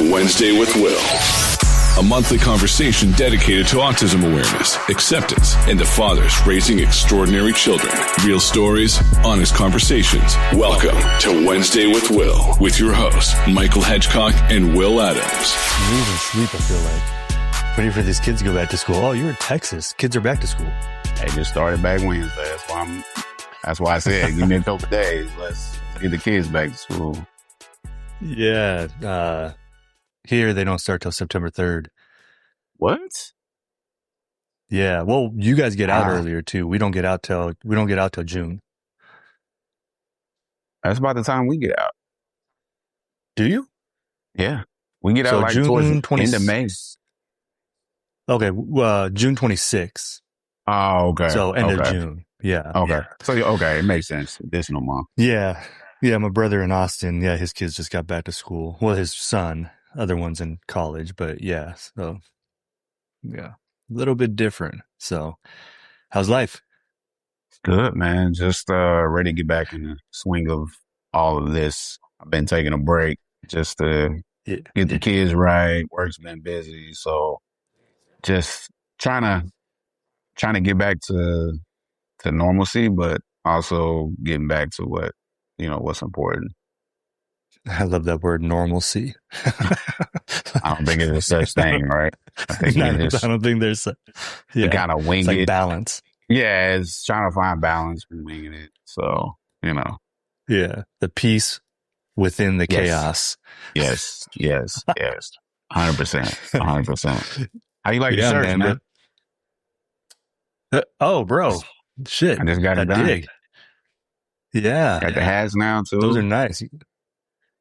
to Wednesday with Will, a monthly conversation dedicated to autism awareness, acceptance, and to fathers raising extraordinary children. Real stories, honest conversations. Welcome to Wednesday with Will, with your hosts, Michael Hedgecock and Will Adams. I'm losing sleep, I feel like. Ready for these kids to go back to school. Oh, you're in Texas. Kids are back to school. They just started back Wednesday. That's why I said, give me a couple days. Let's get the kids back to school. Yeah. Here, they don't start till September 3rd. What? Yeah. Well, you guys get out earlier, too. We don't get out till June. That's about the time we get out. Do you? Yeah. We get out So like June towards the 20 end of May. Okay. June 26th. Oh, okay. So end of June. Yeah. Okay. So, okay. It makes sense. Additional month. Yeah. Yeah. My brother in Austin, yeah, his kids just got back to school. Well, his son, other one's in college, but yeah. So, yeah, a little bit different. So, how's life? Good, man. Just ready to get back in the swing of all of this. I've been taking a break just to get the kids right. Work's been busy. So, just trying to get back to normalcy, but also getting back to what's important. I love that word, normalcy. I don't think it's a such thing, right? I don't think there's to kind of wing it. Balance. Yeah, it's trying to find balance from winging it. So, Yeah, the peace within the chaos. Yes. 100%. 100%. How you like your shirts, man? Oh, bro. Shit. I just got it done. Dig. Yeah. Got the hats now, too. Those are nice.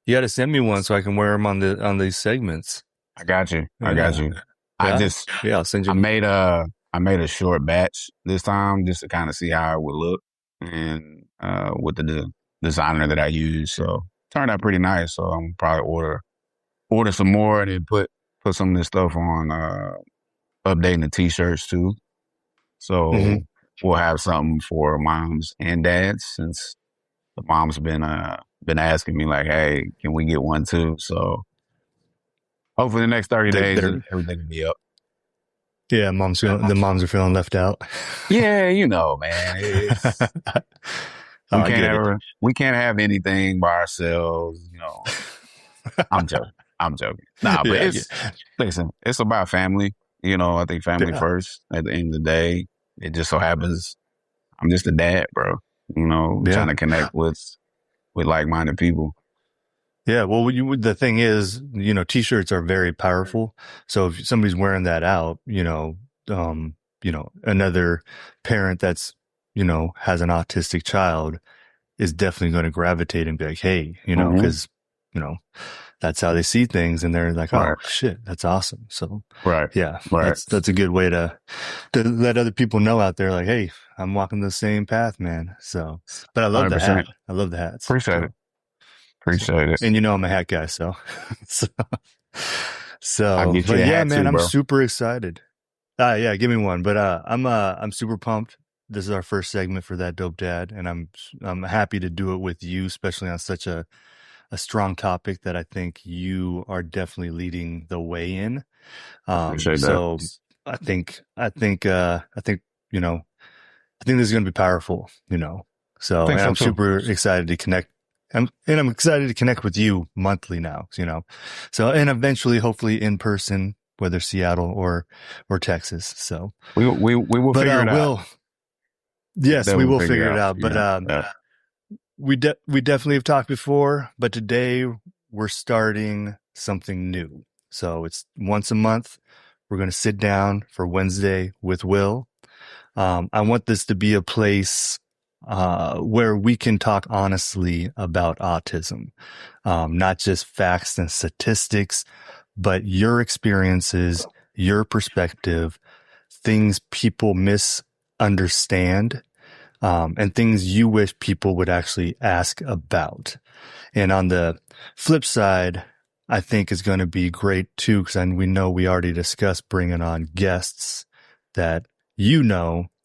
You got to send me one so I can wear them on these segments. I got you. Yeah? I'll send you. I made a short batch this time just to kind of see how it would look and with the designer that I use. So turned out pretty nice. So I'm probably order some more and then put some of this stuff on updating the t-shirts too. So we'll have something for moms and dads since the mom's been asking me like, hey, can we get one too? So hopefully the next 30 days everything will be up. Yeah, the moms are feeling left out. Yeah, man. We can't have anything by ourselves, I'm joking. Nah, but listen, it's about family. I think family first at the end of the day. It just so happens I'm just a dad, bro. Trying to connect with like-minded people. Yeah, well, the thing is, t-shirts are very powerful. So if somebody's wearing that out, another parent that's, has an autistic child is definitely going to gravitate and be like, hey, because, that's how they see things. And they're like, oh, shit, that's awesome. So, yeah, that's a good way to let other people know out there, like, hey, I'm walking the same path, man. So, but I love 100%. The hat. I love the hats. Appreciate it. And I'm a hat guy, so I'll get you a hat man, too, I'm super excited. Yeah, give me one. But I'm super pumped. This is our first segment for That Dope Dad, and I'm happy to do it with you, especially on such a strong topic that I think you are definitely leading the way in. So I think this is going to be powerful. So and I'm super excited to connect. I'm excited to connect with you monthly now, so, and eventually, hopefully in person, whether Seattle or Texas. So we will figure it out. Yes, we will figure it out. But, we definitely have talked before, but today we're starting something new. So it's once a month. We're going to sit down for Wednesday with Will. I want this to be a place where we can talk honestly about autism, not just facts and statistics, but your experiences, your perspective, things people misunderstand, and things you wish people would actually ask about. And on the flip side, I think is going to be great too, because we know we already discussed bringing on guests that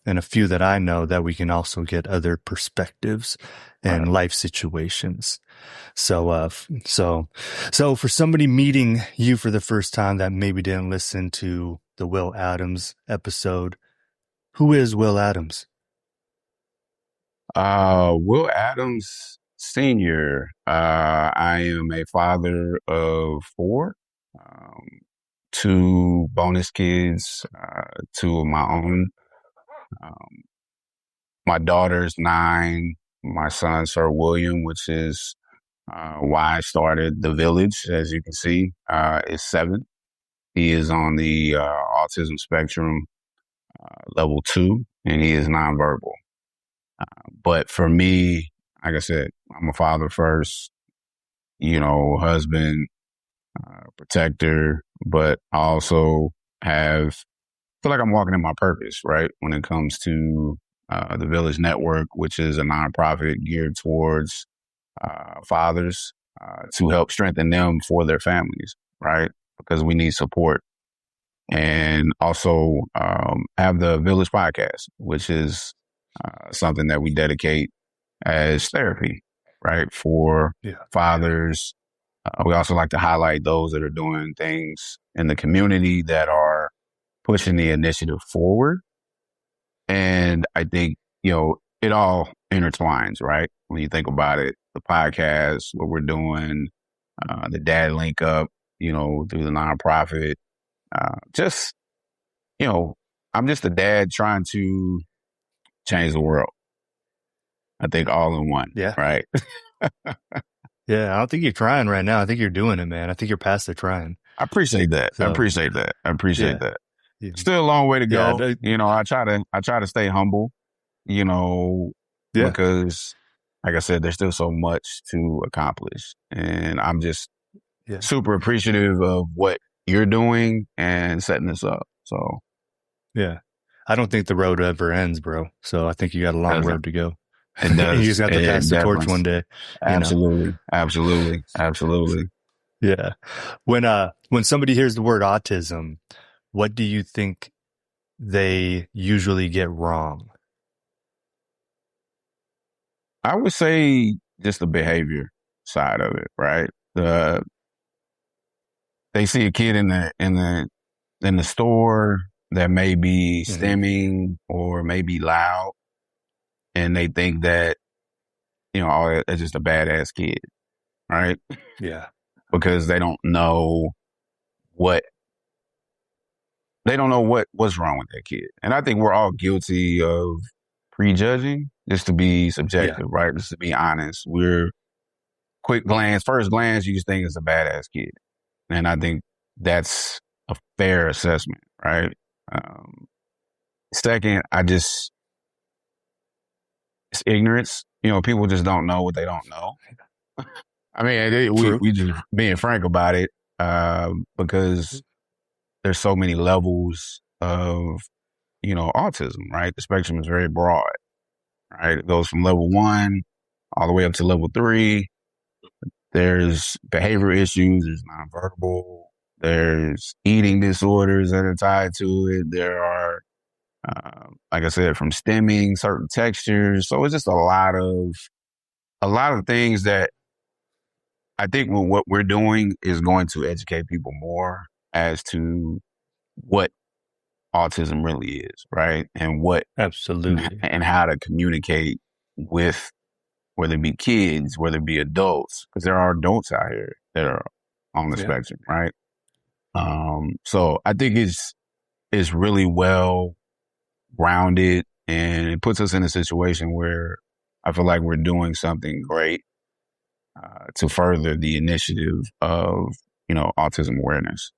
and a few that I know that we can also get other perspectives and life situations. So for somebody meeting you for the first time that maybe didn't listen to the Will Adams episode, who is Will Adams? Will Adams Sr. I am a father of 4, 2 bonus kids, 2 of my own. My daughter's 9. My son, Sir William, which is why I started the village, as you can see, is 7. He is on the autism spectrum, level 2, and he is nonverbal. But for me, like I said, I'm a father first, husband, protector, but I also feel like I'm walking in my purpose, right? When it comes to the Village Network, which is a nonprofit geared towards fathers to help strengthen them for their families, right? Because we need support. And also have the Village Podcast, which is something that we dedicate as therapy, right? For fathers. We also like to highlight those that are doing things in the community that are pushing the initiative forward. And I think, it all intertwines, right? When you think about it, the podcast, what we're doing, the dad link up, through the nonprofit, just, I'm just a dad trying to change the world. I think all in one. Yeah. Right. Yeah. I don't think you're trying right now. I think you're doing it, man. I think you're past the trying. I appreciate that. So, I appreciate that. Yeah. Still a long way to go. Yeah, I try to stay humble, because like I said, there's still so much to accomplish. And I'm just super appreciative of what you're doing and setting this up. So, yeah, I don't think the road ever ends, bro. So I think you got a long road to go. It does. You just have to pass the torch one day. Absolutely. Absolutely. Yeah. When somebody hears the word autism, what do you think they usually get wrong? I would say just the behavior side of it, right? They see a kid in the store that may be stimming or may be loud, and they think that, that's just a badass kid, right? Yeah. Because they don't know what's wrong with that kid. And I think we're all guilty of prejudging, just to be subjective, right? Just to be honest. We're first glance, you just think it's a badass kid. And I think that's a fair assessment, right? Second, it's ignorance. People just don't know what they don't know. I mean, we just being frank about it, because there's so many levels of, autism, right? The spectrum is very broad, right? It goes from level 1 all the way up to level 3. There's behavior issues. There's nonverbal. There's eating disorders that are tied to it. There are, like I said, from stimming, certain textures. So it's just a lot of things that I think what we're doing is going to educate people more as to what autism really is, right? And Absolutely, and how to communicate with, whether it be kids, whether it be adults, because there are adults out here that are on the spectrum, right? So I think it's really well rounded, and it puts us in a situation where I feel like we're doing something great to further the initiative of, autism awareness.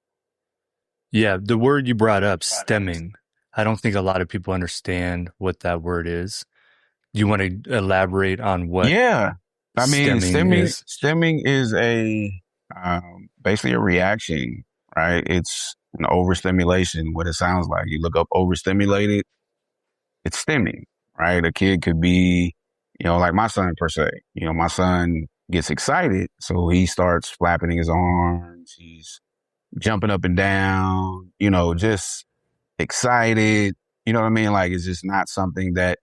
Yeah, the word you brought up, stemming. I don't think a lot of people understand what that word is. Do you want to elaborate on what? Yeah, I mean, stemming is a basically a reaction, right? It's an overstimulation. What it sounds like. You look up overstimulated, it's stemming, right? A kid could be, like my son per se. My son gets excited, so he starts flapping his arms. He's jumping up and down, just excited. You know what I mean? Like, it's just not something that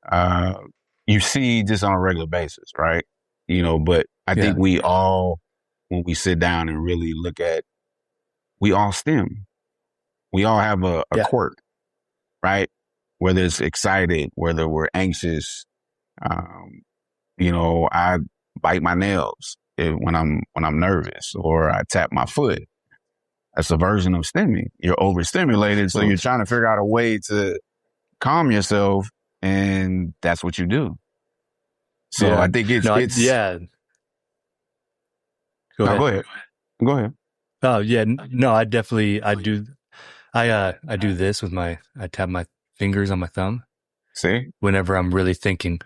uh, you see just on a regular basis, right? But I think Yeah. we all, when we sit down and really look at, we all stem. We all have a Yeah. quirk, right? Whether it's excited, whether we're anxious. Um, I bite my nails when I'm nervous, or I tap my foot. That's a version of stemming. You're overstimulated, so Well, you're trying to figure out a way to calm yourself, and that's what you do. So I yeah. think No, it's. yeah. Go No, go ahead. ahead. Go ahead. Oh yeah. No, I do. I do this with I tap my fingers on my thumb See? whenever I'm really thinking.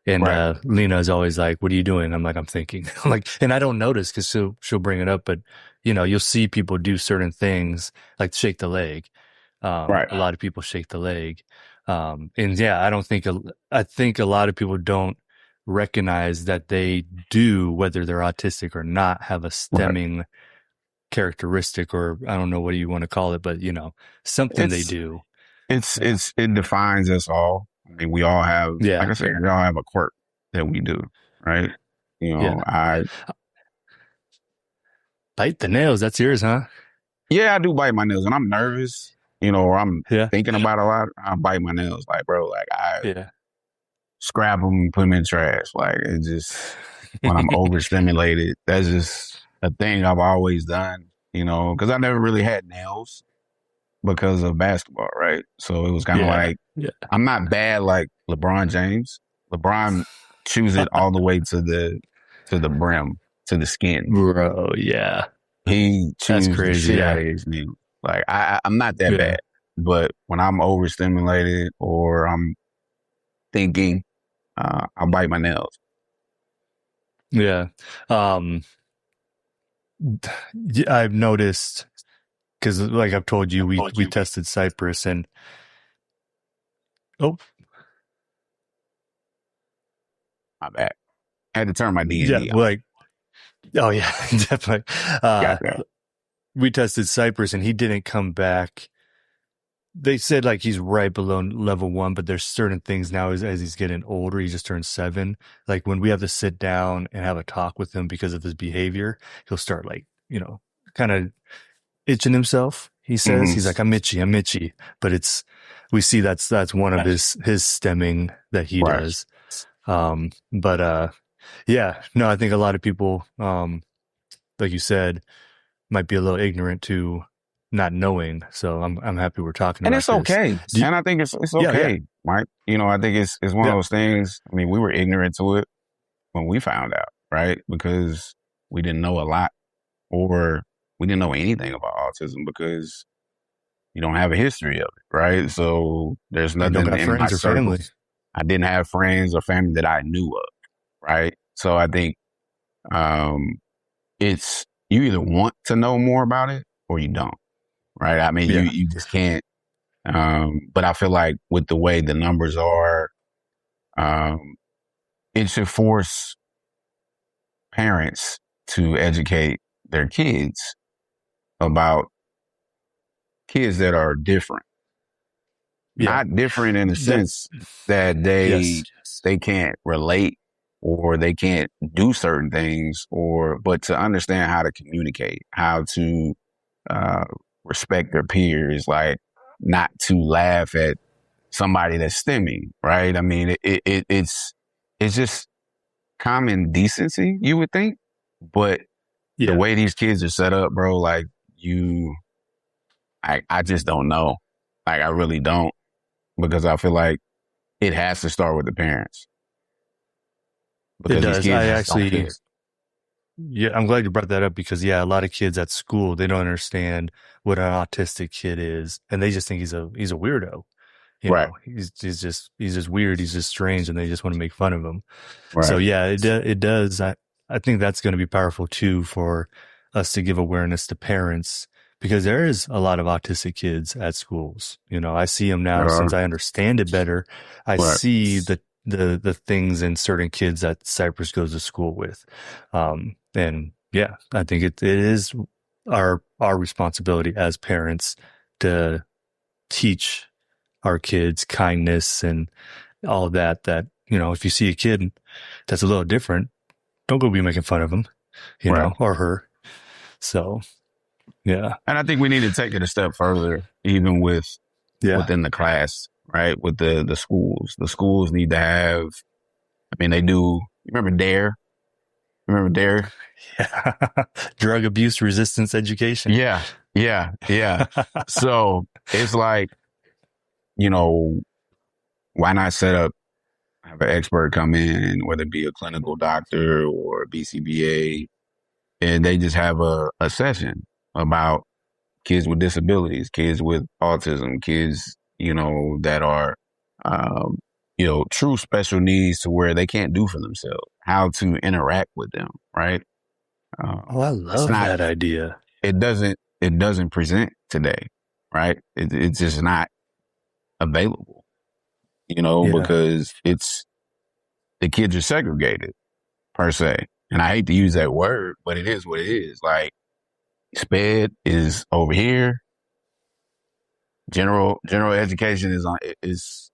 And Right. Lena is always like, "What are you doing?" I'm like, "I'm thinking." I'm like, and I don't notice because she'll bring it up, but you'll see people do certain things like shake the leg. Right. A lot of people shake the leg, and yeah, I think a lot of people don't recognize that they do, whether they're autistic or not, have a Right. stemming characteristic, or I don't know what you want to call it, but something they It's do. it's Yeah, it's it defines us all. I mean, we all have, like yeah, I said, we all have a quirk that we do, right? yeah. I Bite the nails. That's yours, huh? Yeah, I do bite my nails, and I'm nervous, or I'm Yeah, thinking about a lot. I bite my nails, like, bro, like I yeah. scrap them and put them in trash. Like, it just, when I'm overstimulated, that's just a thing I've always done, because I never really had nails because of basketball, right? So it was kind of Yeah, like, yeah. I'm not bad like LeBron James. LeBron chews it all the way to the brim, to the skin. Bro, yeah. He That's chews the crazy. shit out Yeah. of his nails. Like, I'm not that Yeah. bad, but when I'm overstimulated or I'm thinking, I bite my nails. Yeah. Um, I've noticed because like I've told you, we tested Cypress and oh My bad. I had to turn my D and yeah, D off. like oh yeah, definitely. Got that. We tested Cypress and he didn't come back. They said like he's right below level 1, but there's certain things now as he's getting older, he just turned 7. Like when we have to sit down and have a talk with him because of his behavior, he'll start like, kind of itching himself. He says Hmm. he's like, I'm itchy, but we see that's one of his stemming that he Right. does. But yeah, no, I think a lot of people, like you said, might be a little ignorant to not knowing. So I'm happy we're talking And about it's this. okay. And I think it's Yeah, yeah, okay, right? I think it's one of yeah, those things. I mean, we were ignorant to it when we found out, right? Because we didn't know a lot, or we didn't know anything about autism because you don't have a history of it, right? So there's and don't nothing got in my friends or family. circles. I didn't have friends or family that I knew of, right? So I think um, it's, you either want to know more about it or you don't, right? I mean, you Yeah, you just can't. But I feel like with the way the numbers are, um, it should force parents to educate their kids about kids that are different. yeah, Not different in the that sense that yes, they can't relate or they can't do certain things, but to understand how to communicate, how to uh, respect their peers, like not to laugh at somebody that's stemming, right? I mean, it's just common decency, you would think, but the yeah, way these kids are set up, bro, like you, I just don't know. Like, I really don't, because I feel like it has to start with the parents, it because these does. kids I just don't actually, care. yeah, I'm glad you brought that up because yeah, a lot of kids at school they don't understand what an autistic kid is, and they just think he's a weirdo. Right, He's just weird. He's just strange, and they just want to make fun of him. So right. yeah, it does. I think that's going to be powerful too for us to give awareness to parents because there is a lot of autistic kids at schools. I see them now since I understand it better. I Right. see the things in certain kids that Cypress goes to school with. And yeah, I think it is our responsibility as parents to teach our kids kindness and all of that, if you see a kid that's a little different, don't go be making fun of him, Right. or her. So, yeah. And I think we need to take it a step further, even within the class, right? With the schools. The schools need to have, they do, you remember DARE? Remember DARE? Yeah. Drug abuse resistance education. Yeah. So it's like, why not have an expert come in, whether it be a clinical doctor or a BCBA, and they just have a session about kids with disabilities, kids with autism, kids, that are, true special needs to where they can't do for themselves, how to interact with them, right? I love that idea. It doesn't present today, right? It's just not available, because the kids are segregated per se. And I hate to use that word, but it is what it is. Like, SPED is over here. General education is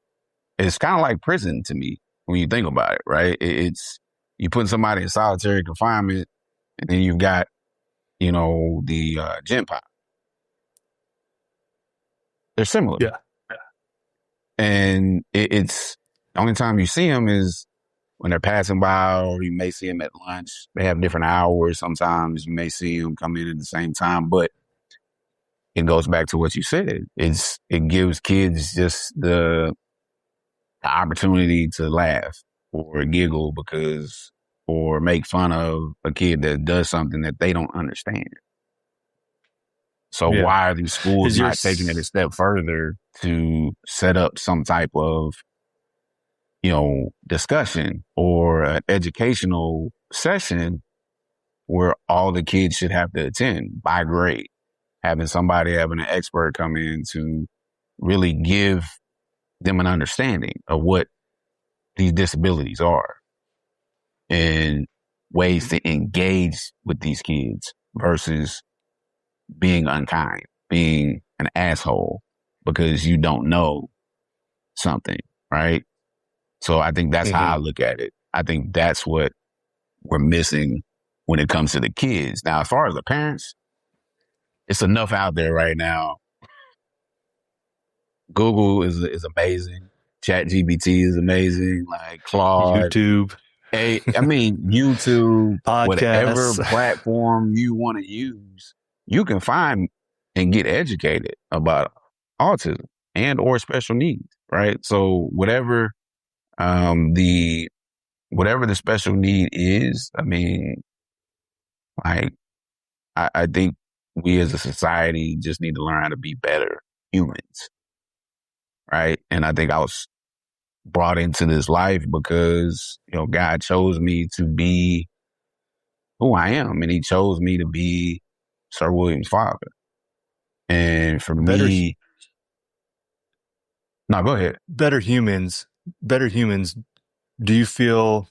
kind of like prison to me when you think about it, right? It's you put somebody in solitary confinement, and then you've got the Gen Pop. They're similar. Yeah. And it's the only time you see them is when they're passing by, or you may see them at lunch. They have different hours. Sometimes you may see them come in at the same time, but it goes back to what you said. It gives kids just the opportunity to laugh or giggle or make fun of a kid that does something that they don't understand. So why are these schools not taking it a step further to set up some type of, discussion or an educational session where all the kids should have to attend by grade, having an expert come in to really give them an understanding of what these disabilities are and ways to engage with these kids versus being unkind, being an asshole because you don't know something, right? So I think that's how I look at it. I think that's what we're missing when it comes to the kids. Now, as far as the parents, it's enough out there right now. Google is amazing. ChatGPT is amazing. Like Claude. YouTube. YouTube, podcasts. Whatever platform you want to use, you can find and get educated about autism and or special needs, right? So whatever the special need is, I think we as a society just need to learn how to be better humans, right? And I think I was brought into this life because, God chose me to be who I am, and he chose me to be Sir William's father. And for me, no, go ahead. Better humans. Do you feel,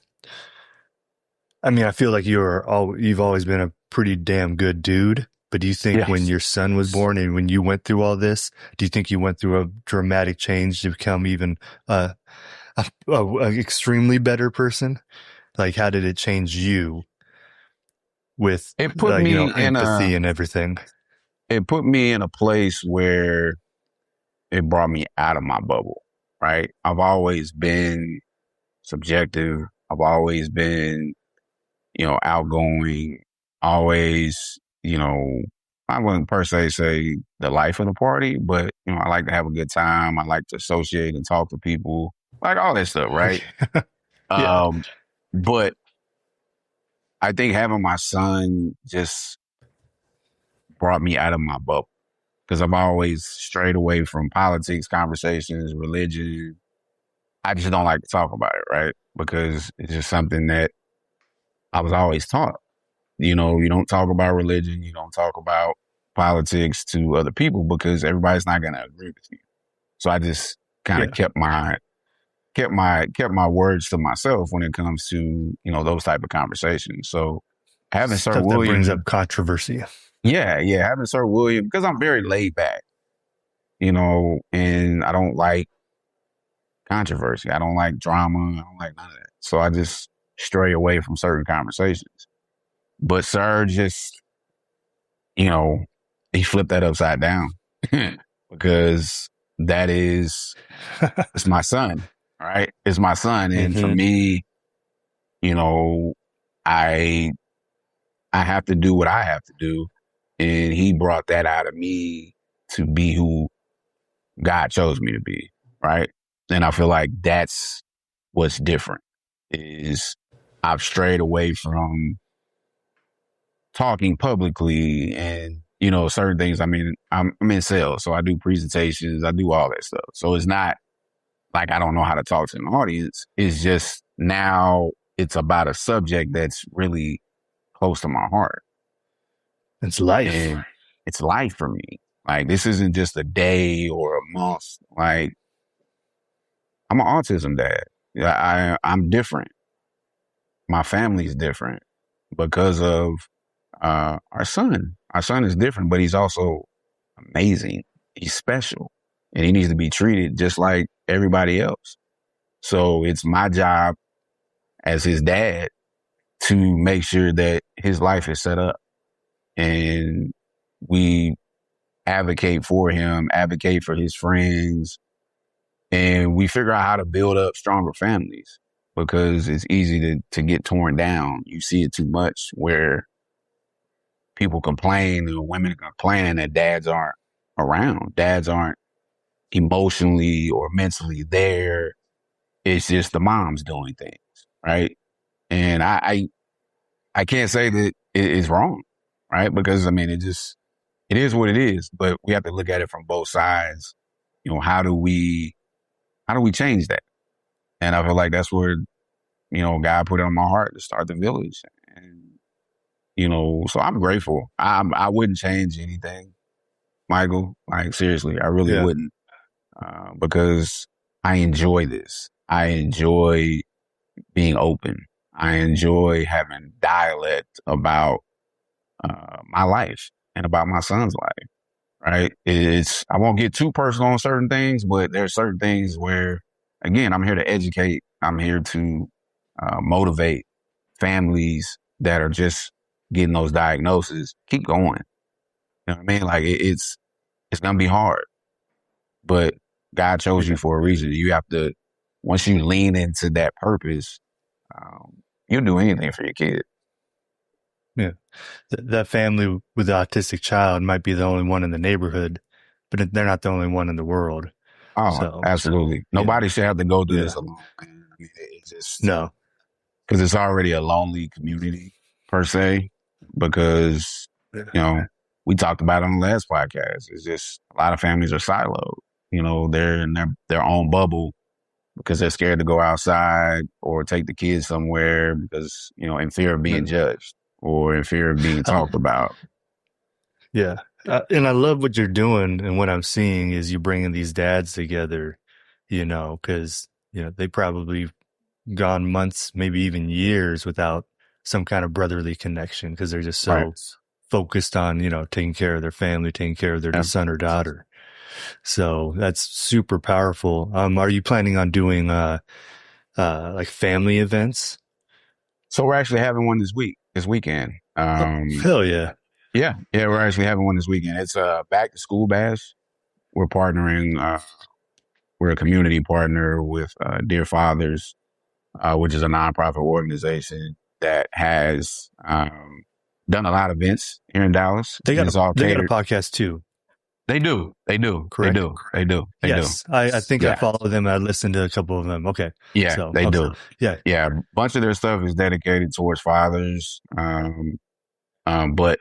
I feel like you've always been a pretty damn good dude, but do you think when your son was born and when you went through all this, do you think you went through a dramatic change to become even an extremely better person? Like, how did it change you with empathy and everything? It put me in a place where it brought me out of my bubble, right? I've always been subjective. I've always been, outgoing, always, I wouldn't per se say the life of the party, but, I like to have a good time. I like to associate and talk to people, like all that stuff, right? But I think having my son just brought me out of my bubble because I've always strayed away from politics, conversations, religion. I just don't like to talk about it, right? Because it's just something that I was always taught. You don't talk about religion. You don't talk about politics to other people because everybody's not going to agree with you. So I just kind of kept my words to myself when it comes to, those type of conversations. So having Sir William, that brings up controversy. Yeah. Having Sir William, because I'm very laid back, and I don't like controversy. I don't like drama. I don't like none of that. So I just stray away from certain conversations. But Sir just, he flipped that upside down because it's my son, right? It's my son. And for me, I have to do what I have to do. And he brought that out of me to be who God chose me to be, right? And I feel like that's what's different is I've strayed away from talking publicly and, certain things. I mean, I'm in sales, so I do presentations, I do all that stuff. So it's not like I don't know how to talk to an audience. It's just now it's about a subject that's really close to my heart. It's life. And it's life for me. Like, this isn't just a day or a month. Like, I'm an autism dad. I'm different. My family's different because of our son. Our son is different, but he's also amazing. He's special. And he needs to be treated just like everybody else. So it's my job as his dad to make sure that his life is set up. And we advocate for him, advocate for his friends, and we figure out how to build up stronger families because it's easy to get torn down. You see it too much where people complain or women complaining that dads aren't around. Dads aren't emotionally or mentally there. It's just the moms doing things, right? And I can't say that it is wrong, right? Because I mean, it is what it is, but we have to look at it from both sides. How do we change that? And I feel like that's where, God put it on my heart to start the village. And, so I'm grateful. I wouldn't change anything, Michael. Like, seriously, I really wouldn't. Because I enjoy this. I enjoy being open. I enjoy having dialect about my life and about my son's life, right? I won't get too personal on certain things, but there's certain things where, again, I'm here to educate. I'm here to motivate families that are just getting those diagnoses. Keep going. You know what I mean? Like it's going to be hard, but God chose you for a reason. You have to, once you lean into that purpose, you'll do anything for your kid. Yeah. That family with the autistic child might be the only one in the neighborhood, but they're not the only one in the world. Oh, absolutely. Nobody should have to go through this alone. Man. I mean, it's just, no, because it's already a lonely community per se, because, we talked about it on the last podcast. It's just a lot of families are siloed. They're in their own bubble because they're scared to go outside or take the kids somewhere because, in fear of being judged or in fear of being talked about. Yeah. And I love what you're doing. And what I'm seeing is you bringing these dads together, because, they probably gone months, maybe even years without some kind of brotherly connection because they're just so focused on, taking care of their family, taking care of their son or daughter. So that's super powerful. Are you planning on doing like family events? So we're actually having one this weekend. Hell yeah. Yeah, we're actually having one this weekend. It's a back to school bash. We're partnering. We're a community partner with Dear Fathers, which is a nonprofit organization that has done a lot of events here in Dallas. They got a podcast too. They do. Correct. They do. Yes. I think I follow them. I listened to a couple of them. Okay. Yeah, they do. Yeah. Yeah. A bunch of their stuff is dedicated towards fathers. But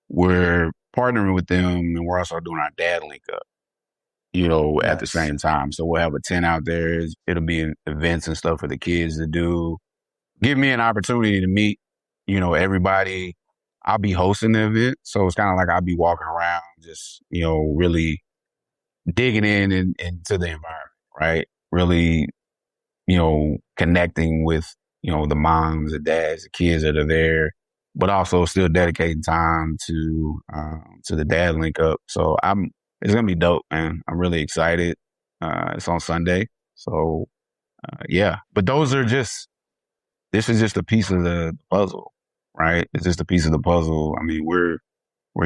we're partnering with them and we're also doing our dad link up, at the same time. So we'll have a tent out there. It'll be events and stuff for the kids to do. Give me an opportunity to meet, everybody. I'll be hosting the event. So it's kind of like I'll be walking around just, really digging into the environment, right? Really, connecting with, the moms, the dads, the kids that are there, but also still dedicating time to the dad link up. So it's going to be dope, man. I'm really excited. It's on Sunday. So, yeah, but this is just a piece of the puzzle, right? It's just a piece of the puzzle. I mean, we're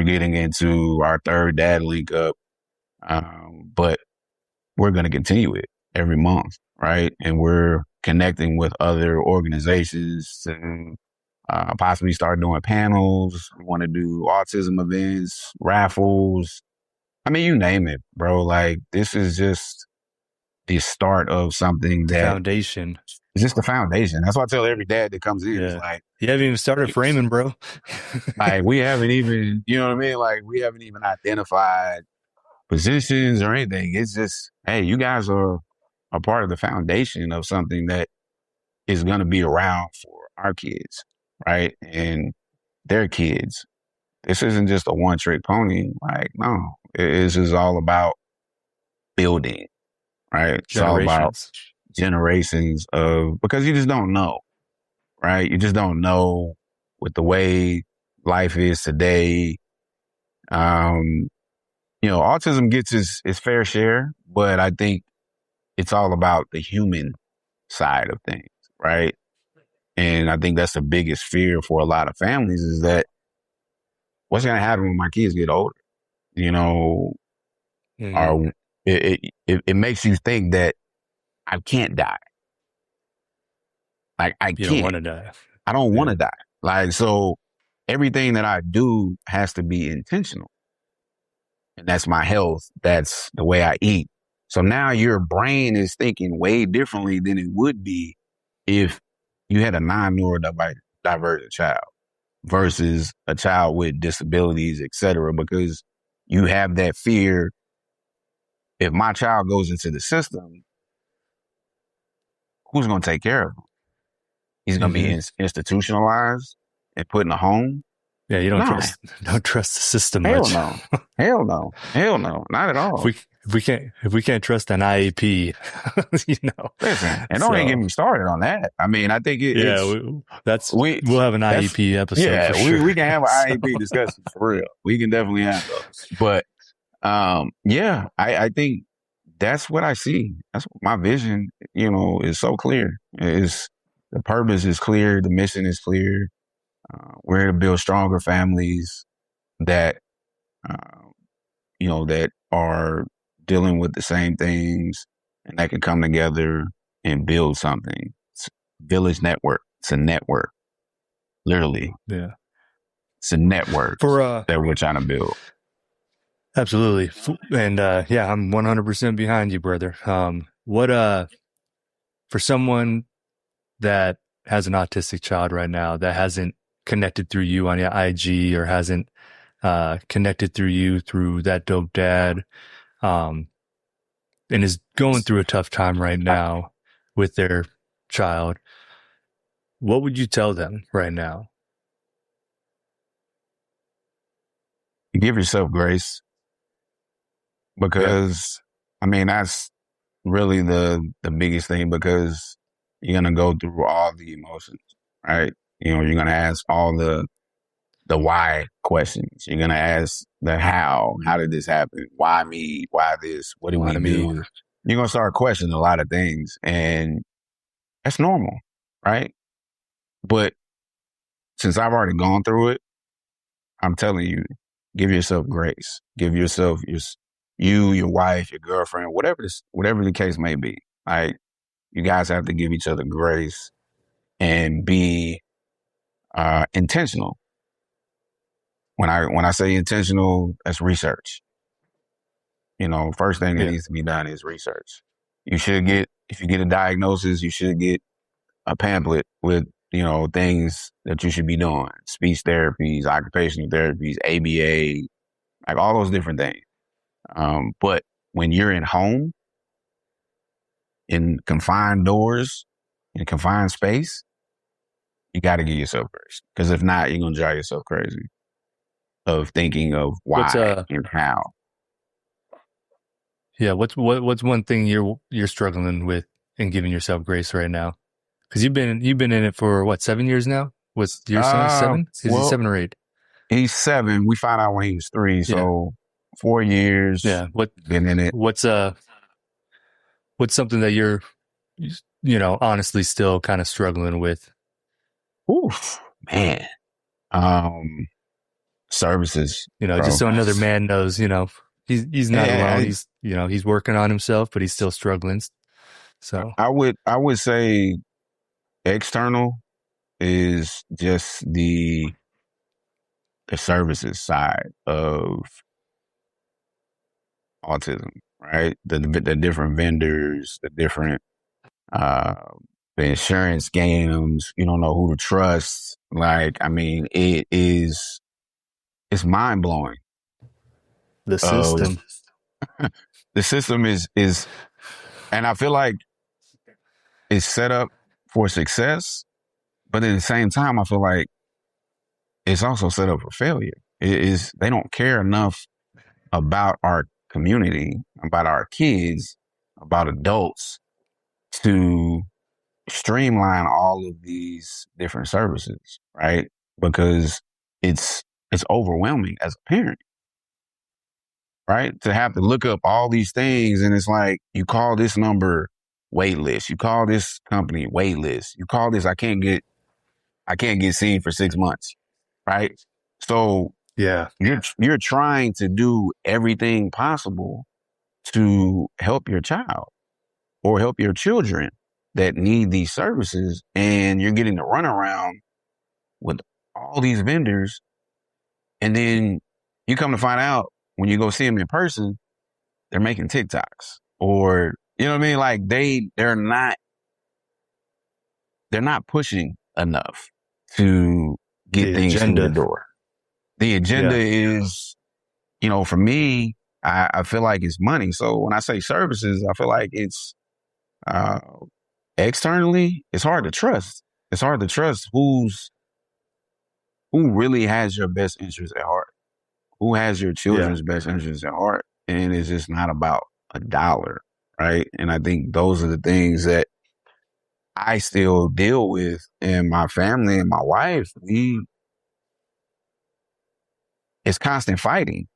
getting into our third dad link up, but we're going to continue it every month, right? And we're connecting with other organizations to possibly start doing panels. We want to do autism events, raffles. I mean, you name it, bro. Like, this is just the start of something The that foundation. is just the foundation. That's why I tell every dad that comes in, it's like, you haven't even started framing, bro. like, we haven't even, you know what I mean? Like, we haven't even identified positions or anything. It's just, hey, you guys are a part of the foundation of something that is going to be around for our kids, right? And their kids. This isn't just a one trick pony. Like, no, it's just all about building, right? It's all about generations of, because you just don't know, right? You just don't know with the way life is today. Autism gets its fair share, but I think it's all about the human side of things, right? And I think that's the biggest fear for a lot of families is that what's going to happen when my kids get older? Or it makes you think that I can't die. Like, I You can't. don't want to die. I don't want to die. Like, so everything that I do has to be intentional. And that's my health. That's the way I eat. So now your brain is thinking way differently than it would be if you had a non-neurodivergent child versus a child with disabilities, et cetera, because you have that fear. If my child goes into the system, who's going to take care of him? He's going to be institutionalized and put in a home. Yeah, you don't trust the system Hell much. no. Hell no. Not at all. If we can't trust an IEP, Listen, and don't even get me started on that. I mean, I think we'll have an IEP episode. Yeah, for sure. we can have an IEP discussion for real. We can definitely have those. But I think that's what I see. That's what my vision, is so clear. The purpose is clear. The mission is clear. We're here to build stronger families that, that are dealing with the same things and that can come together and build something. It's a village network. It's a network. Literally. Yeah. It's a network that we're trying to build. Absolutely. And I'm 100% behind you, brother. For someone that has an autistic child right now that hasn't connected through you on your IG or hasn't connected through you through that dope dad, and is going through a tough time right now with their child, what would you tell them right now? Give yourself grace. Because, I mean, that's really the biggest thing, because you're going to go through all the emotions, right? You're going to ask all the why questions. You're going to ask the how did this happen? Why me? Why this? What do we do? You're going to start questioning a lot of things, and that's normal, right? But since I've already gone through it, I'm telling you, give yourself grace. Give yourself your wife, your girlfriend, whatever the case may be. Right? You guys have to give each other grace and be intentional. When I say intentional, that's research. First thing that needs to be done is research. If you get a diagnosis, you should get a pamphlet with, things that you should be doing. Speech therapies, occupational therapies, ABA, like all those different things. But when you're in home, in confined doors, in confined space, you got to give yourself grace. Because if not, you're going to drive yourself crazy of thinking of why and how. Yeah, what's one thing you're struggling with and giving yourself grace right now? Because you've been in it for what, 7 years now? With your son 7? Is he 7 or 8? He's 7. We found out when he was 3, so 4 years. Yeah, been in it. What's what's something that you're, honestly still kind of struggling with? Oof, man. Services, Just bro. so another man knows, he's not alone. And He's working on himself, but he's still struggling. So I would say external is just the services side of autism, right? The different vendors, the different uh the insurance scams, you don't know who to trust. Like, I mean, it's mind blowing. the system, The system is and I feel like it's set up for success, but at the same time I feel like it's also set up for failure. It is They don't care enough about our community, about our kids, about adults to streamline all of these different services, right? Because it's overwhelming as a parent, right? To have to look up all these things, and it's like you call this number wait list, you call this company wait list, you call this I can't get seen for 6 months, right? So yeah, you're trying to do everything possible to help your child or help your children that need these services, and you're getting the runaround with all these vendors, and then you come to find out when you go see them in person, they're making TikToks, or you know what I mean? Like they're not pushing enough to get the things through the agenda. door. The agenda Yeah, is, for me, I feel like it's money. So when I say services, I feel like it's uh, externally, it's hard to trust. It's hard to trust who really has your best interest at heart, who has your yeah, children's best interest at heart, and it's just not about a dollar, right? And I think those are the things that I still deal with in my family and my wife. It's constant fighting,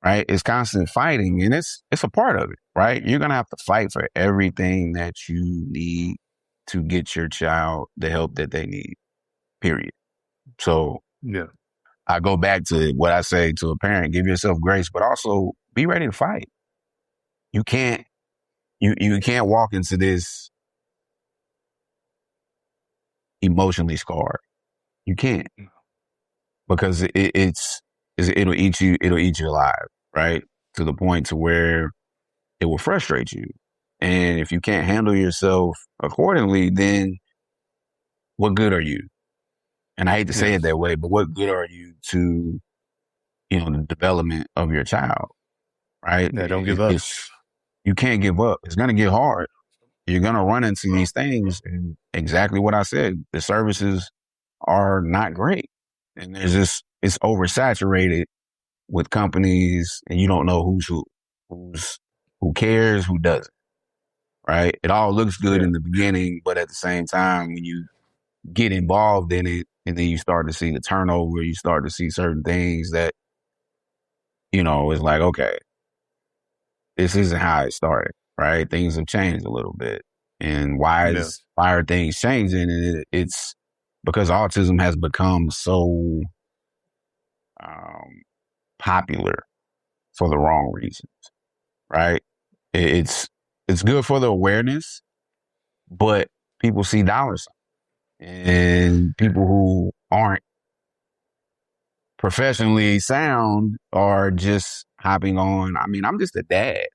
right? It's constant fighting, and it's a part of it, right? You're gonna have to fight for everything that you need to get your child the help that they need. Period. So yeah, I go back to what I say to a parent: give yourself grace, but also be ready to fight. You can't you can't walk into this emotionally scarred. You can't, because it'll eat you alive, right? To the point to where it will frustrate you. And if you can't handle yourself accordingly, then what good are you? And I hate to say yeah, it that way, but what good are you to, the development of your child, right? yeah. Don't give up. You can't give up. It's going to get hard. You're going to run into these things. And exactly what I said, the services are not great. And it's oversaturated with companies, and you don't know who cares, who doesn't, right? It all looks good Yeah, in the beginning, but at the same time, when you get involved in it, and then you start to see the turnover, you start to see certain things that, it's like, okay, this isn't how it started, right? Things have changed a little bit. And yeah, why are things changing? And it's because autism has become so um, popular for the wrong reasons, right? It's it's good for the awareness, but people see dollar signs, and people who aren't professionally sound are just hopping on. I mean, I'm just a dad.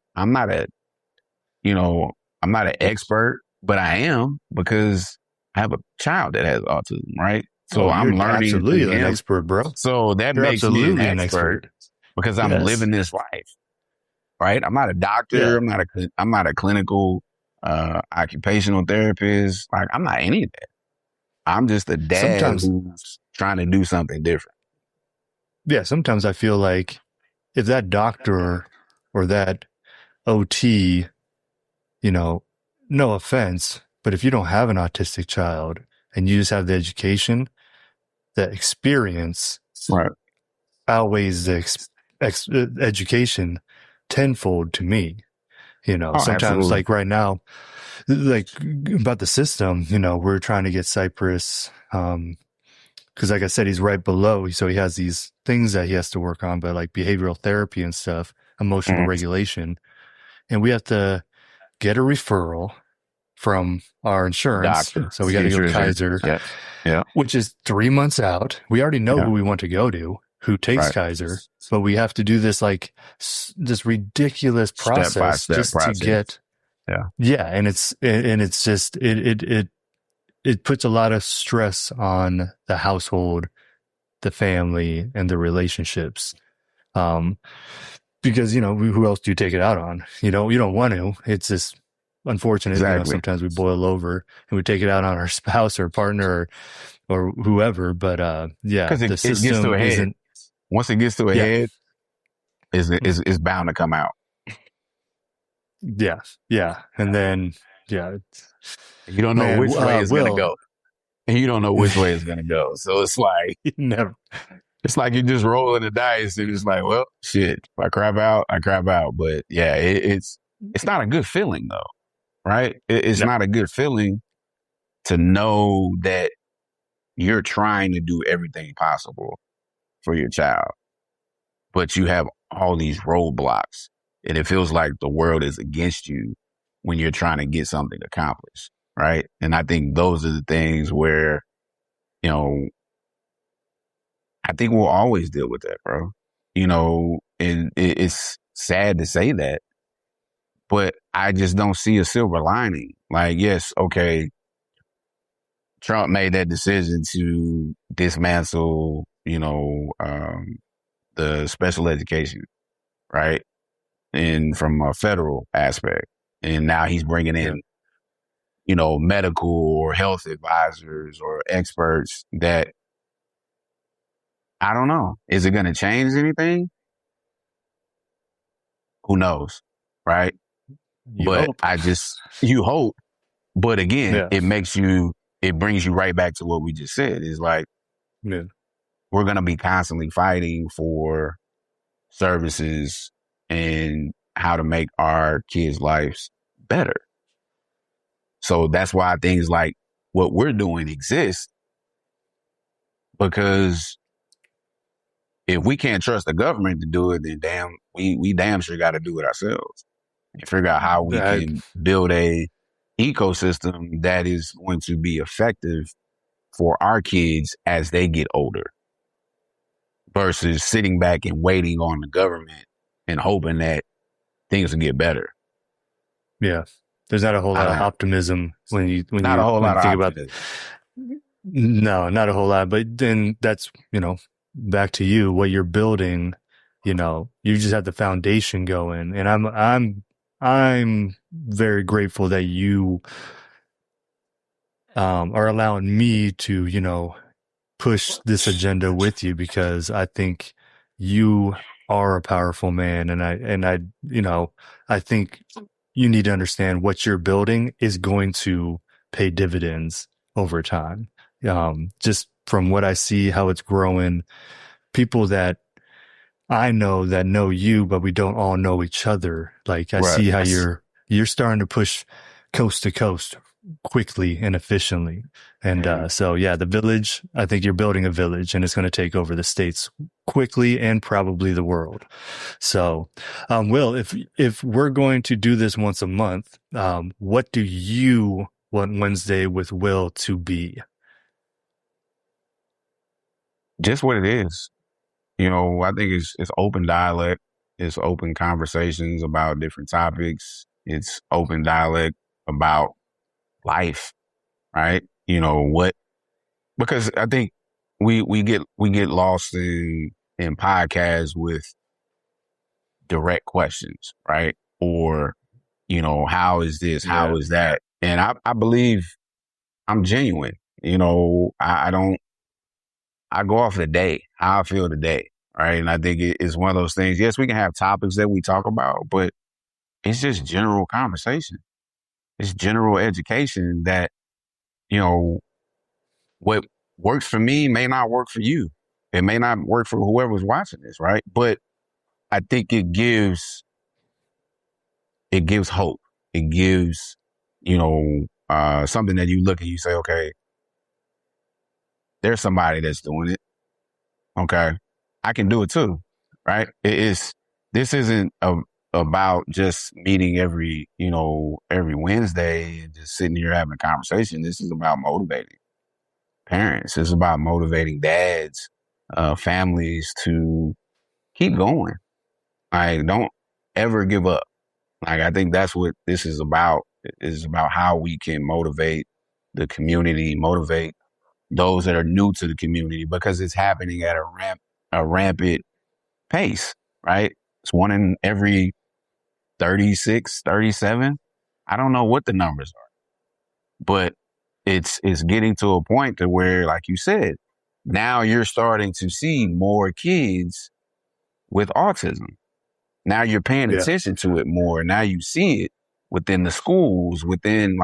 You know, I'm not an expert, but I am, because I have a child that has autism, right? oh, So I'm you're learning through absolutely an him. expert, bro. So that You're makes me an absolutely an expert expert. because I'm Yes, living this life, right? I'm not a doctor. yeah. I'm not a clinical occupational therapist. Like, I'm not any of that. I'm just a dad Sometimes, who's trying to do something different. yeah, sometimes I feel like if that doctor or that OT, you know, no offense, but if you don't have an autistic child and you just have the education, the experience Right. outweighs the education tenfold to me. Sometimes absolutely. like right now, like about the system, we're trying to get Cypress, because like I said, he's right below. So he has these things that he has to work on, but like behavioral therapy and stuff, emotional regulation. And we have to get a referral from our insurance. Doctor, So we got to go Kaiser, yeah, which is 3 months out. We already know who we want to go to, who takes Kaiser, but we have to do this like this ridiculous process step-by-step just to get. Yeah. And it's just, it puts a lot of stress on the household, the family, and the relationships. Because, who else do you take it out on? You don't want to. It's just unfortunate. Sometimes we boil over and we take it out on our spouse or partner or whoever. But, because the system gets to a head. isn't. Once it gets to a head, is bound to come out. Yeah. Yeah. And then, you don't know which way it's going to go. And you don't know which way it's going to go. So it's like, never. It's like you're just rolling the dice and it's like, well, shit, if I crap out, I crap out. But yeah, it's not a good feeling though, right? It's not a good feeling to know that you're trying to do everything possible for your child, but you have all these roadblocks and it feels like the world is against you when you're trying to get something accomplished, right? And I think those are the things where, I think we'll always deal with that, bro. And it's sad to say that, but I just don't see a silver lining. Like, yes, okay, Trump made that decision to dismantle, the special education, right? And from a federal aspect. And now he's bringing in, medical or health advisors or experts that, I don't know. Is it going to change anything? Who knows? Right. You hope. But again, it brings you right back to what we just said. It's like, we're going to be constantly fighting for services and how to make our kids' lives better. So that's why things like what we're doing exist, because if we can't trust the government to do it, then we damn sure got to do it ourselves and figure out how we can build a ecosystem that is going to be effective for our kids as they get older versus sitting back and waiting on the government and hoping that things will get better. Yeah. There's not a whole lot of optimism when you think about it. No, not a whole lot. But then that's, back to you, what you're building, you just have the foundation going. And I'm very grateful that you are allowing me to, push this agenda with you, because I think you are a powerful man. And I think you need to understand what you're building is going to pay dividends over time. Just from what I see, how it's growing, people that I know that know you, but we don't all know each other. Like I see how you're starting to push coast to coast quickly and efficiently. And the village, I think you're building a village, and it's going to take over the states quickly and probably the world. So, Will, if we're going to do this once a month, what do you want Wednesday with Will to be? Just what it is. I think it's open dialect. It's open conversations about different topics. It's open dialect about life, right? Because I think we get lost in podcasts with direct questions, right? Or, how is this? How is that? And I believe I'm genuine. I go off the day, how I feel today, right? And I think it's one of those things. Yes, we can have topics that we talk about, but it's just general conversation. It's general education that, what works for me may not work for you. It may not work for whoever's watching this, right? But I think it gives it gives hope. It gives, something that you look and you say, okay, there's somebody that's doing it. Okay. I can do it too. Right. This isn't about just meeting every Wednesday and just sitting here having a conversation. This is about motivating parents. It's about motivating dads, families to keep going. Like, don't ever give up. Like, I think that's what this is about. It's about how we can motivate the community, motivate those that are new to the community, because it's happening at a rampant pace, right? It's one in every 36, 37. I don't know what the numbers are, but it's getting to a point to where, like you said, now you're starting to see more kids with autism. Now you're paying attention to it more. Now you see it within the schools, within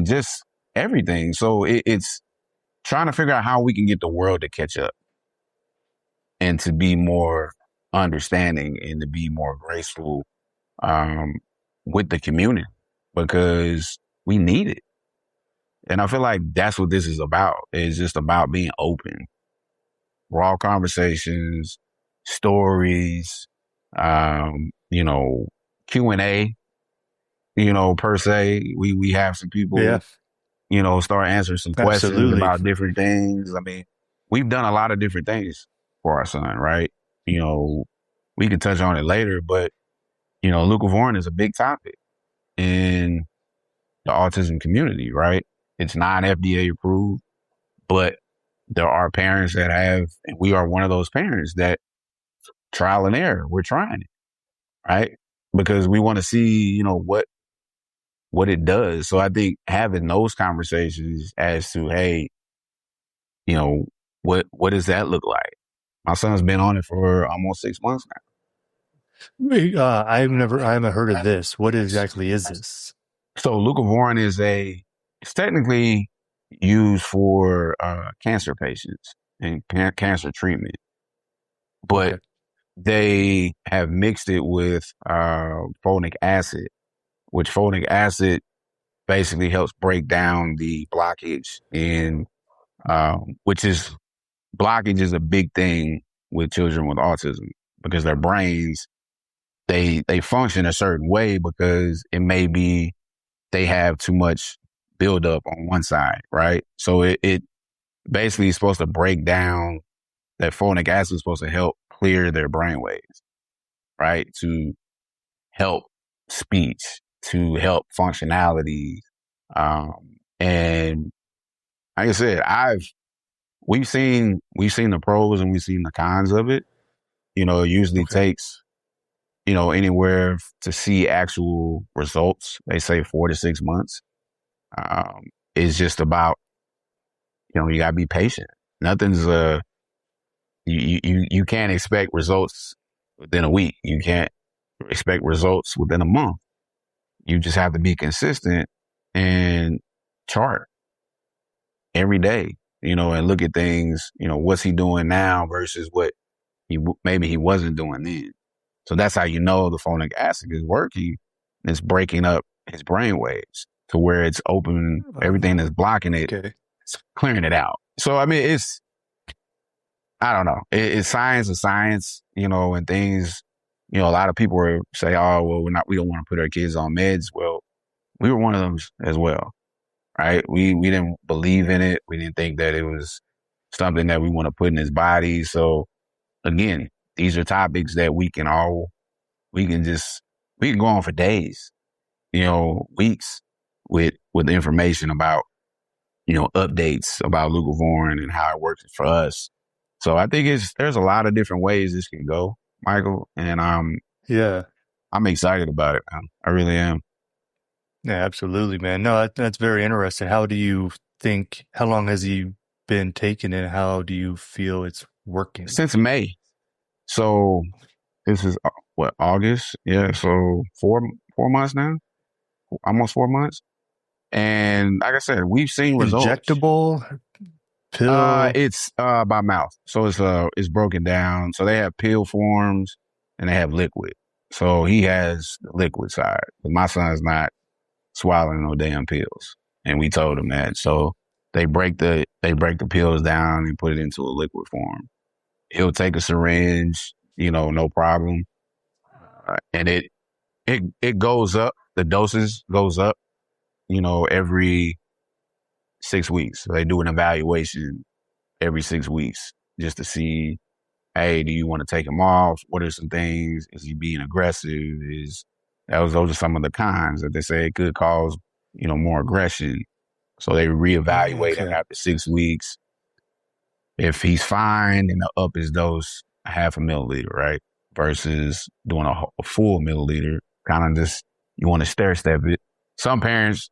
just everything. So it's trying to figure out how we can get the world to catch up and to be more understanding and to be more graceful with the community, because we need it. And I feel like that's what this is about. It's just about being open, raw conversations, stories, Q&A, per se. We have some people, start answering some questions about different things. I mean, we've done a lot of different things for our son, right? We can touch on it later, but, leukaphorin is a big topic in the autism community, right? It's non-FDA approved, but there are parents that have, and we are one of those parents that trial and error, we're trying it, right? Because we want to see, what it does. So I think having those conversations as to, hey, what does that look like? My son's been on it for almost 6 months now. I haven't heard of this. What exactly is this? So leucovorin it's technically used for cancer patients and cancer treatment, but they have mixed it with folic acid, which folic acid basically helps break down the blockage in, blockage is a big thing with children with autism, because their brains, they function a certain way because it may be they have too much buildup on one side, right? So it basically is supposed to break down, that folic acid is supposed to help clear their brainwaves, right? To help speech, to help functionality. And like I said, we've seen the pros and we've seen the cons of it. It usually takes, anywhere to see actual results. They say 4 to 6 months. It's just about, you gotta be patient. Nothing's you can't expect results within a week. You can't expect results within a month. You just have to be consistent and chart every day, and look at things, what's he doing now versus what maybe he wasn't doing then. So that's how the folic acid is working. It's breaking up his brain waves to where it's open, everything that's blocking it, it's clearing it out. So, I mean, I don't know. It's science of science, and things, a lot of people say, oh, well, we don't want to put our kids on meds. Well, we were one of them as well, right? We didn't believe in it. We didn't think that it was something that we want to put in his body. So again, these are topics that we can go on for days, weeks with information about, updates about leucovorin and how it works for us. So I think there's a lot of different ways this can go, Michael, and I'm excited about it, man. I really am. Yeah, absolutely, man. No, that's very interesting. How long has he been taking it? How do you feel it's working? Since May. So this is August? Yeah. So 4 months now, almost 4 months. And like I said, we've seen results. Injectable pill? It's by mouth. So it's broken down. So they have pill forms and they have liquid. So he has the liquid side. But my son's not swallowing no damn pills. And we told him that. So they break the pills down and put it into a liquid form. He'll take a syringe, no problem. And it goes up. The doses goes up, every 6 weeks. So they do an evaluation every 6 weeks just to see, hey, do you want to take him off? What are some things? Is he being aggressive? Those are some of the cons that they say it could cause, more aggression. So they reevaluate him after 6 weeks. If he's fine, then they'll up his dose a half a milliliter, right? Versus doing a full milliliter, kind of just, you want to stair step it. Some parents,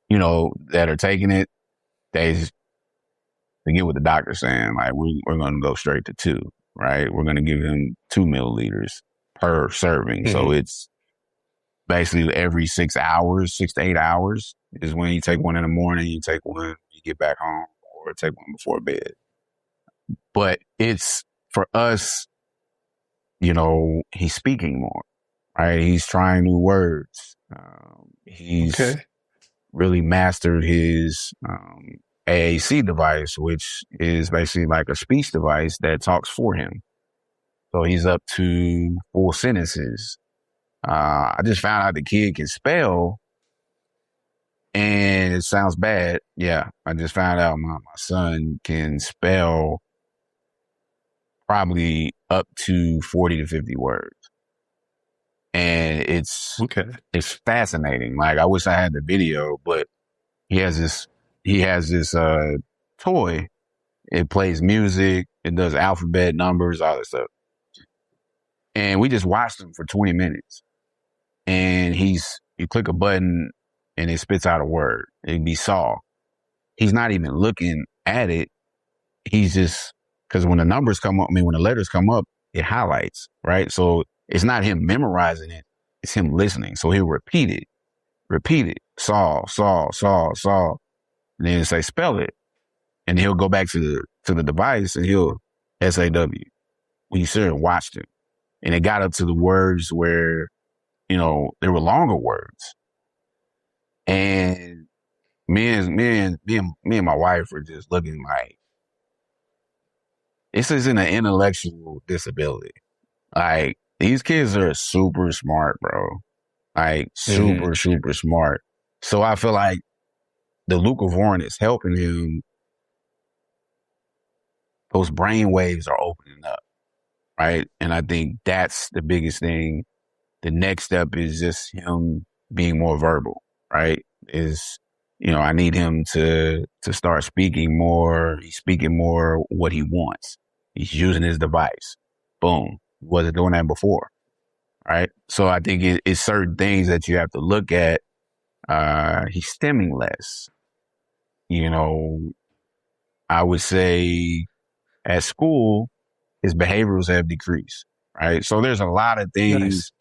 that are taking it, they forget what the doctor's saying. Like, we're going to go straight to 2, right? We're going to give him 2 milliliters per serving. Mm-hmm. So it's basically every 6 hours, 6 to 8 hours is when you take one in the morning, you take one, you get back home, or take one before bed. But it's, for us, he's speaking more, right? He's trying new words. He's really mastered his AAC device, which is basically like a speech device that talks for him. So he's up to full sentences. I just found out the kid can spell, and it sounds bad. Yeah, I just found out my son can spell probably up to 40 to 50 words. And it's fascinating. Like, I wish I had the video, but he has this toy. It plays music. It does alphabet, numbers, all that stuff. And we just watched him for 20 minutes. And you click a button and it spits out a word. It'd be saw. He's not even looking at it. He's just, because when the numbers come up, when the letters come up, it highlights, right? So it's not him memorizing it. It's him listening. So he'll repeat it. Saw. And then say, spell it. And he'll go back to the device and he'll SAW. We sit and watched him. And it got up to the words where, there were longer words. And me and my wife were just looking like, this isn't an intellectual disability. Like, these kids are super smart, bro. Like, super smart. So I feel like the leucovorin is helping him. Those brain waves are opening up, right? And I think that's the biggest thing. The next step is just him being more verbal, right? I need him to start speaking more. He's speaking more what he wants. He's using his device. Boom. He wasn't doing that before, right? So I think it's certain things that you have to look at. He's stemming less. I would say at school, his behaviors have decreased, right? So there's a lot of things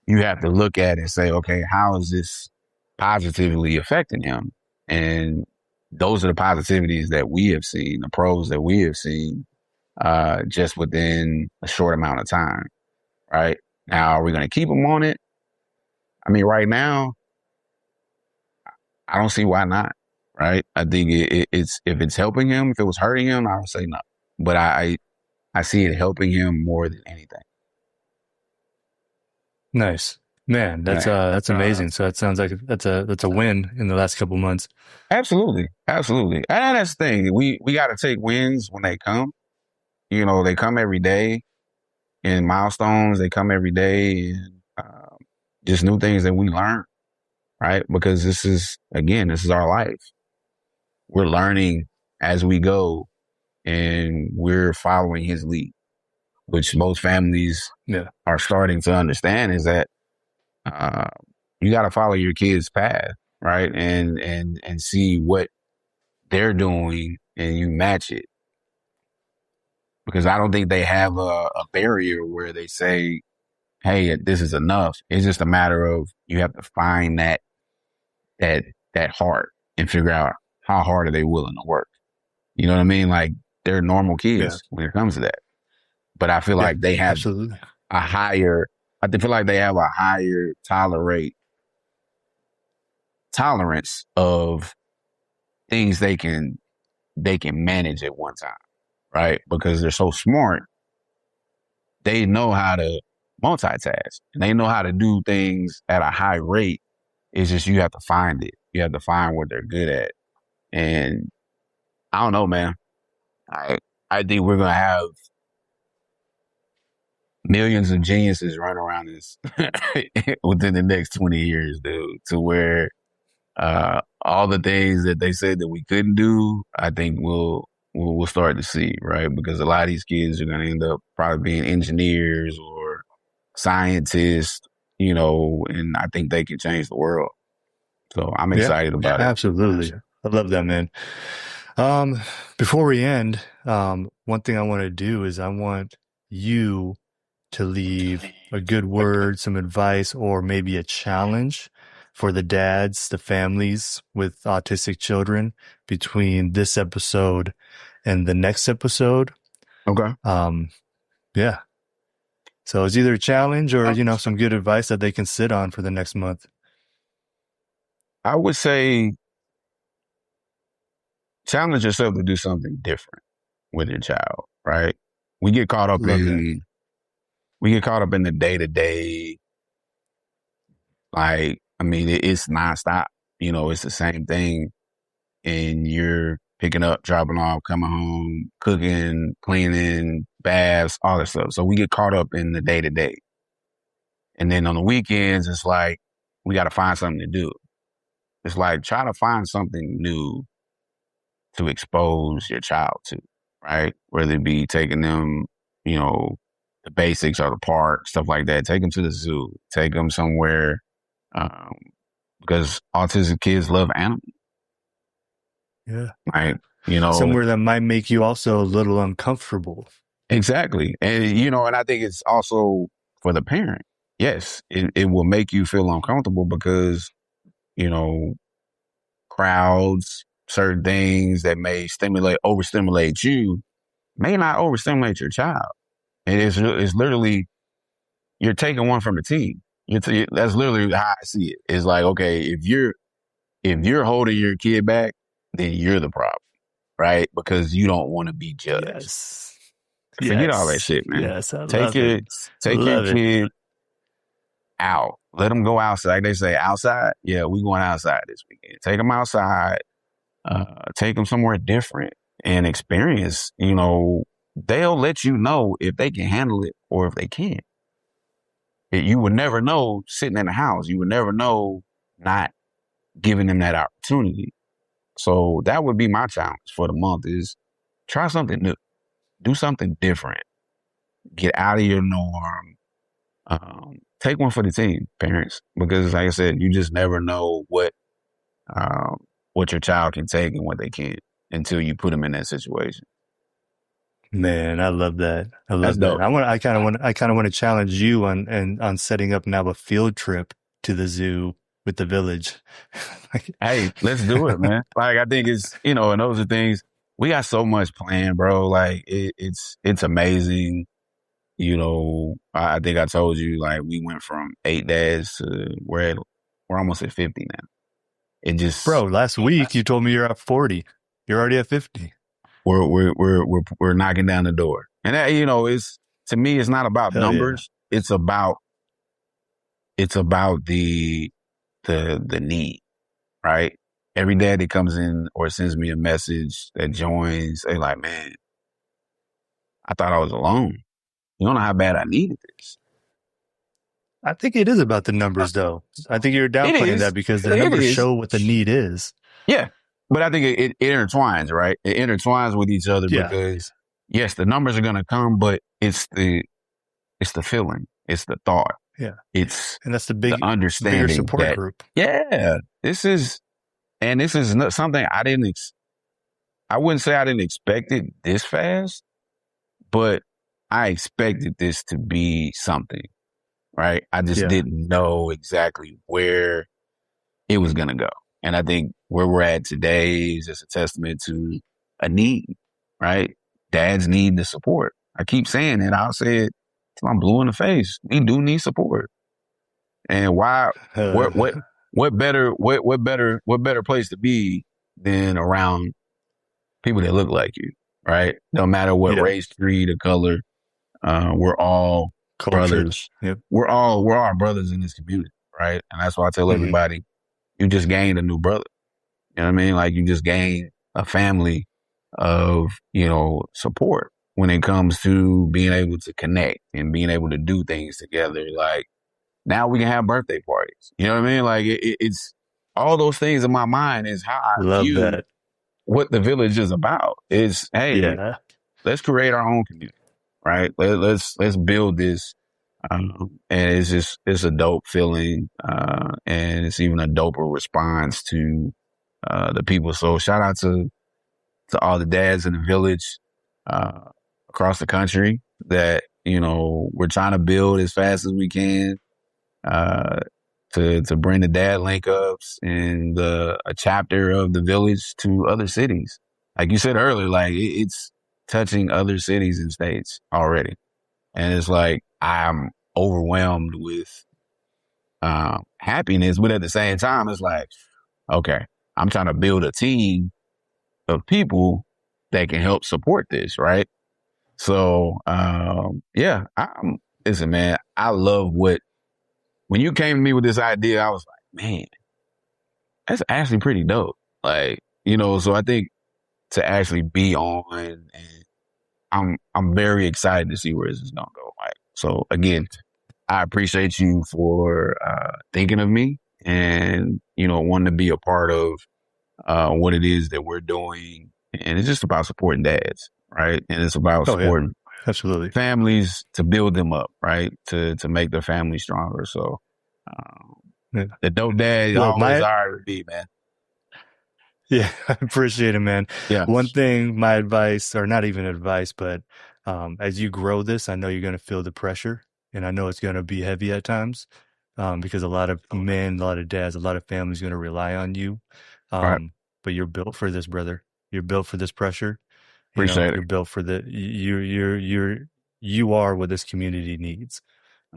you have to look at and say, okay, how is this positively affecting him? And those are the positivities that we have seen, the pros that we have seen, just within a short amount of time, right? Now, are we going to keep him on it? I mean, right now, I don't see why not, right? I think it's if it's helping him, if it was hurting him, I would say no. But I see it helping him more than anything. Nice, man. That's amazing. So it sounds like that's a win in the last couple of months. Absolutely. And that's the thing. We got to take wins when they come. They come every day, and milestones. They come every day, and just new things that we learn, right? Because this is our life. We're learning as we go, and we're following his lead, which most families are starting to understand is that you got to follow your kids' path, right? And see what they're doing, and you match it. Because I don't think they have a barrier where they say, hey, this is enough. It's just a matter of you have to find that heart and figure out how hard are they willing to work. You know what I mean? Like, they're normal kids when it comes to that. But I feel like they have a higher I feel like they have a higher tolerance of things they can manage at one time, right? Because they're so smart, they know how to multitask and they know how to do things at a high rate. It's just you have to find it. You have to find what they're good at. And I don't know, man. I think we're gonna have millions of geniuses run around this within the next 20 years, dude, to where all the things that they said that we couldn't do, I think we'll start to see, right? Because a lot of these kids are going to end up probably being engineers or scientists, and I think they can change the world. So I'm excited about it. Absolutely. I love that, man. Before we end, one thing I want to do is I want you to leave a good word, some advice, or maybe a challenge for the dads, the families with autistic children between this episode and the next episode. Okay. Yeah. So it's either a challenge or, some good advice that they can sit on for the next month. I would say challenge yourself to do something different with your child, right? We get caught up in the day-to-day. Like, I mean, it's nonstop. It's the same thing. And you're picking up, dropping off, coming home, cooking, cleaning, baths, all that stuff. So we get caught up in the day-to-day. And then on the weekends, it's like, we got to find something to do. It's like, try to find something new to expose your child to, right? Whether it be taking them, the basics or the park, stuff like that. Take them to the zoo. Take them somewhere, because autistic kids love animals. Yeah. Right. Somewhere that might make you also a little uncomfortable. Exactly. And, and I think it's also for the parent. Yes, it will make you feel uncomfortable because, crowds, certain things that may overstimulate you may not overstimulate your child. And it's literally, you're taking one from the team. That's literally how I see it. It's like, okay, if you're holding your kid back, then you're the problem, right? Because you don't want to be judged. Yes. Forget all that shit, man. Yes, take your kid out. Let them go outside. Like they say, outside. Yeah, we going outside this weekend. Take them outside. Take them somewhere different and experience. They'll let you know if they can handle it or if they can't. You would never know sitting in the house. You would never know not giving them that opportunity. So that would be my challenge for the month is try something new. Do something different. Get out of your norm. Take one for the team, parents, because like I said, you just never know what your child can take and what they can't until you put them in that situation. Man, I love that. I love that. I kind of want to challenge you on setting up now a field trip to the zoo with the village. Hey, let's do it, man. Like, I think it's, and those are things, we got so much planned, bro. Like, it's amazing. I think I told you, like, we went from 8 dads to we're almost at 50 now. It just, bro, last week you told me you're at 40. You're already at 50. We're knocking down the door. And that, it's, to me, it's not about numbers. Yeah. It's about the need, right? Every dad that comes in or sends me a message that joins, they're like, man, I thought I was alone. You don't know how bad I needed this. I think it is about the numbers, though. I think you're downplaying that because the numbers show what the need is. Yeah. But I think it intertwines, right? It intertwines with each other because, yes, the numbers are going to come, but it's the feeling. It's the thought. Yeah. And that's the understanding bigger support group. Yeah. This is something I wouldn't say I didn't expect it this fast, but I expected this to be something, right? I just didn't know exactly where it was going to go. And I think where we're at today is just a testament to a need, right? Dads need the support. I keep saying it. I'll say it till I'm blue in the face. We do need support. And why? What better place to be than around people that look like you, right? No matter what race, creed, or color, we're all brothers. Yep. We're all brothers in this community, right? And that's why I tell everybody, you just gained a new brother. You know what I mean? Like, you just gained a family of, support when it comes to being able to connect and being able to do things together. Like, now we can have birthday parties. You know what I mean? Like, it's all those things in my mind is how I view what the village is about. Is, hey, let's create our own community, right? Let's build this. And it's a dope feeling. And it's even a doper response to the people. So shout out to all the dads in the village across the country that, we're trying to build as fast as we can to bring the dad link ups and a chapter of the village to other cities. Like you said earlier, like it's touching other cities and states already. And it's like, I'm overwhelmed with happiness, but at the same time, it's like, okay, I'm trying to build a team of people that can help support this, right? So, listen, man, I love when you came to me with this idea, I was like, man, that's actually pretty dope. Like, so I think to actually be on, and I'm very excited to see where this is going to go. Like, so again, I appreciate you for thinking of me and, wanting to be a part of what it is that we're doing. And it's just about supporting dads, right? And it's about supporting absolutely families to build them up, right? To make their family stronger. So the dope dad always are to be, man. Yeah, I appreciate it, man. Yeah. One thing, my advice, or not even advice, but as you grow this, I know you're going to feel the pressure, and I know it's going to be heavy at times because a lot of men, a lot of dads, a lot of families going to rely on you. Right. But you're built for this, brother. You're built for this pressure. Appreciate it. You're built for you are what this community needs.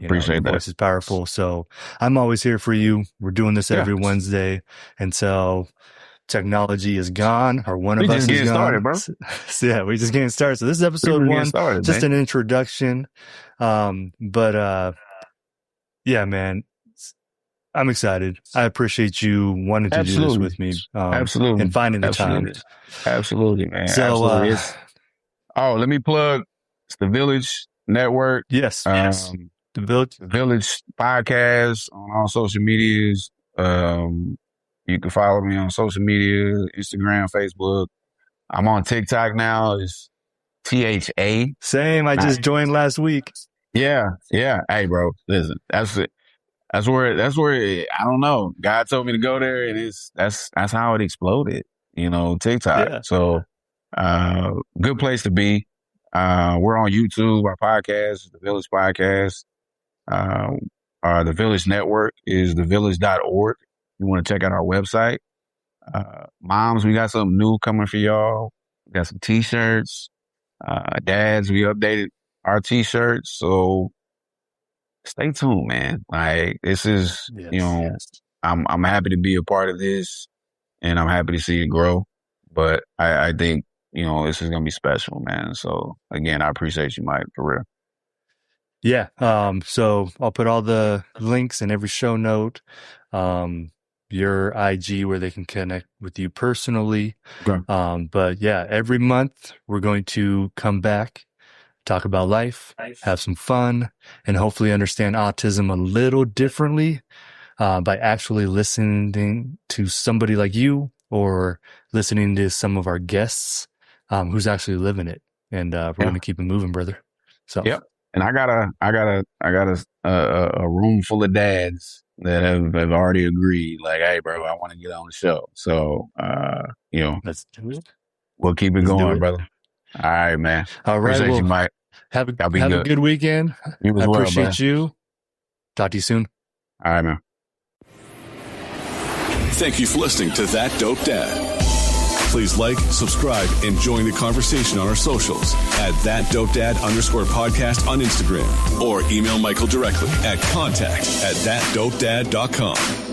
Appreciate your voice is powerful. So I'm always here for you. We're doing this every Wednesday until technology is gone or one of us is gone. Started, bro. So, yeah, we're just getting started. So this is episode 1, just an introduction. Yeah, man, I'm excited. I appreciate you wanting to do this with me. Absolutely. And finding the time. Absolutely, man. So, let me plug. It's the Village Network. Yes. The Village podcast on all social medias. You can follow me on social media, Instagram, Facebook. I'm on TikTok now. It's THA. Same. I just joined last week. Yeah. Hey, bro, listen, that's it. That's where I don't know. God told me to go there, and that's how it exploded. TikTok. Yeah. So, good place to be. We're on YouTube. Our podcast, the Village Podcast. The Village Network is thevillage.org. You want to check out our website. Moms, we got something new coming for y'all. We got some t-shirts. Dads, we updated our t-shirts. So stay tuned, man. Like, this is, I'm happy to be a part of this, and I'm happy to see it grow. But I think, this is going to be special, man. So again, I appreciate you, Mike, for real. Yeah. So I'll put all the links in every show note. Your IG where they can connect with you personally. Okay. But yeah, every month we're going to come back, talk about life, have some fun, and hopefully understand autism a little differently by actually listening to somebody like you or listening to some of our guests who's actually living it. And we're going to keep it moving, brother. So. Yep. And I got a room full of dads that have already agreed. Like, hey, bro, I want to get on the show. So, let's do it. We'll keep it going, brother. All right, man. All right. Appreciate you, Mike. Have a good weekend. You as well, appreciate you. Talk to you soon. All right, man. Thank you for listening to That Dope Dad. Please like, subscribe, and join the conversation on our socials at @ThatDopeDad_podcast on Instagram, or email Michael directly at contact@ThatDopeDad.com.